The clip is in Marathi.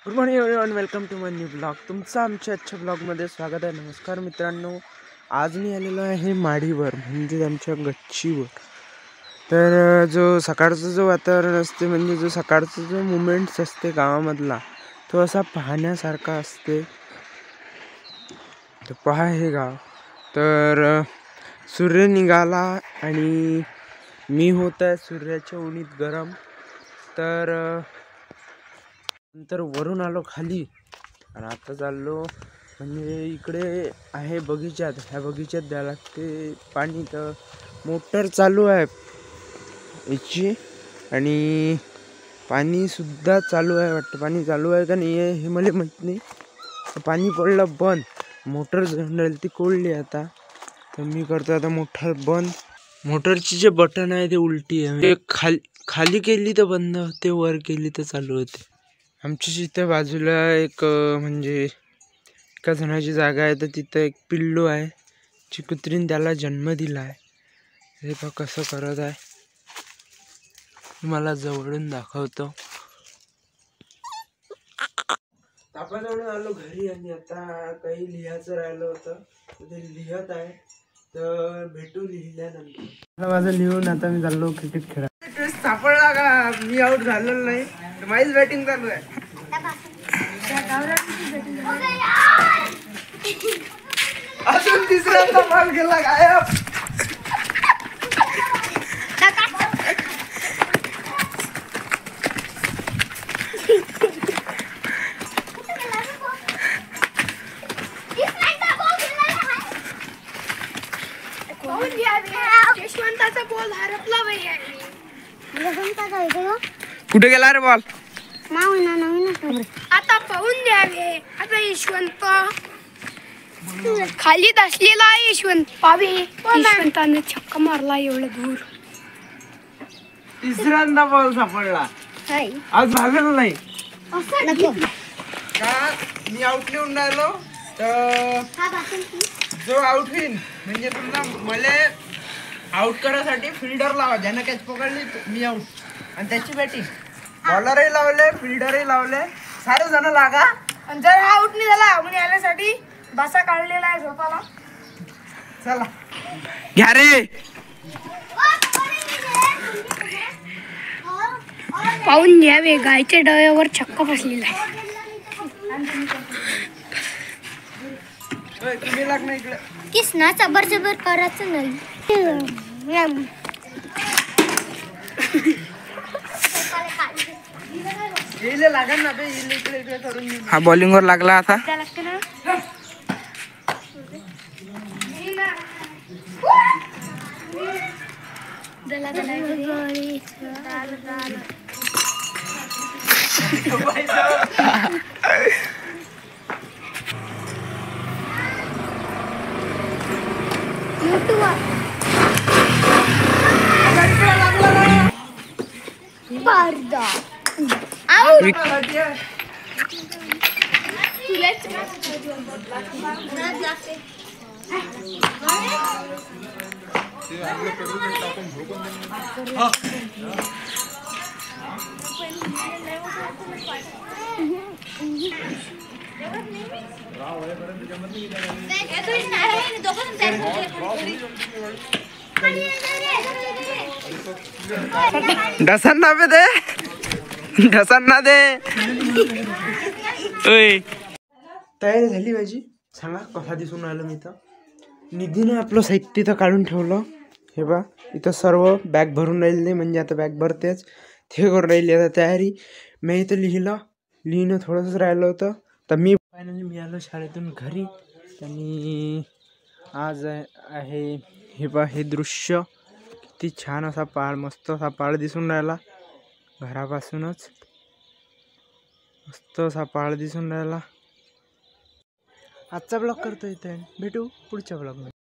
Good morning everyone, welcome to my new blog. तुमचं आमच्या आजच्या ब्लॉगमध्ये स्वागत आहे. नमस्कार मित्रांनो, आज मी आलेलो आहे माडीवर, म्हणजे आमच्या गच्चीवर. तर जो सकाळचं जो वातावरण असते, म्हणजे जो सकाळचा जो मुमेंट्स असते गावामधला, तो असा पाहण्यासारखा असते. तर पहा हे गाव. तर सूर्य निघाला आणि मी होत आहे सूर्याच्या उन्हीत गरम. तर नंतर वरून आलो खाली आणि आता चाललो, म्हणजे इकडे आहे बगीचात. ह्या बगीचात द्यायला लागते पाणी. तर मोटर चालू आहे याची आणि पाणीसुद्धा चालू आहे वाटतं. पाणी चालू आहे का नाही आहे हे मला माहीत नाही. पाणी पडलं बंद, मोटर जनरल ती कोळली आता. तर मी करतो आता मोटर बंद. मोटरची जे बटन आहे ते उलटी आहे, म्हणजे खाली केली तर बंद होते, वर केली तर चालू होते. आमच्या इथे बाजूला एक म्हणजे एका जणाची जागा आहे, तर तिथं एक पिल्लू आहे. जी कुत्रीने त्याला जन्म दिला आहे. हे बघ कसं करत आहे, मला जवळून दाखवतो. तापाजवळून आलो घरी आणि आता काही लिहायचं राहिलं होतं, ते लिहत आहे. तर भेटू लिहिल्यानंतर. माझं लिहून आता मी चाललो क्रिकेट खेळायला. सापडला का? मी आउट झालेलो नाही, माझीच बॅटिंग चालू आहे. अजून तिसऱ्यांदा बॉल गेला गायब. यशवंताचा बॉल हरपला भैया. कुठे गेला रे बॉल? आता पाहून द्यावे. आता यशवंत खालीच असलेला आहे. यशवंत पावे, यशवंताने छक्का मारला एवढं दूर. तिसऱ्यांदा बॉल सापडला. आज झालेलं नाही का? मी आउट लिहून राहिलो. तर जो आउट होईल, म्हणजे तुमचा मला आउट करायसाठी फिल्डर लावा. ज्यानं कॅच पकडली मी आउट, आणि त्याची बॅटिंग. बॉलरही लावले, फिल्डरही लावले, सारे जण लागा. आणि जर आउट नाही झाला म्हणजे यासाठी बसा काढलेला आहे झोपाला. चला घ्या रे. पाहून घ्यावे, गायच्या डळ्यावर छक्का बसलेला आहे. तुम्ही लाग ना इकडे. किसना जबर जबर करायचं नाही. लागन ना बे, इकडे इकडे करून. हा बॉलिंग वर लागला आता. ढसांना पे दे, ढसांना दे. तयारी झाली माझी. सांगा कसा दिसून राहिलं मी. तर निधीनं आपलं साहित्य तर काढून ठेवलं. हे बा इथं सर्व बॅग भरून राहिली, म्हणजे आता बॅग भरतेच, ते करून राहिली आता तयारी. मी इथं लिहिणं थोडंसंच राहिलं होतं. तर मी फायनली मी आलो शाळेतून घरी. आणि आज आहे हे बा, हे दृश्य किती छान असा पहाड, मस्त असा पहाड दिसून राहिला घरापासूनच. मस्त असा पहाड दिसून राहिला. आजचा ब्लॉग करतो इथे, भेटू पुढच्या ब्लॉगमध्ये.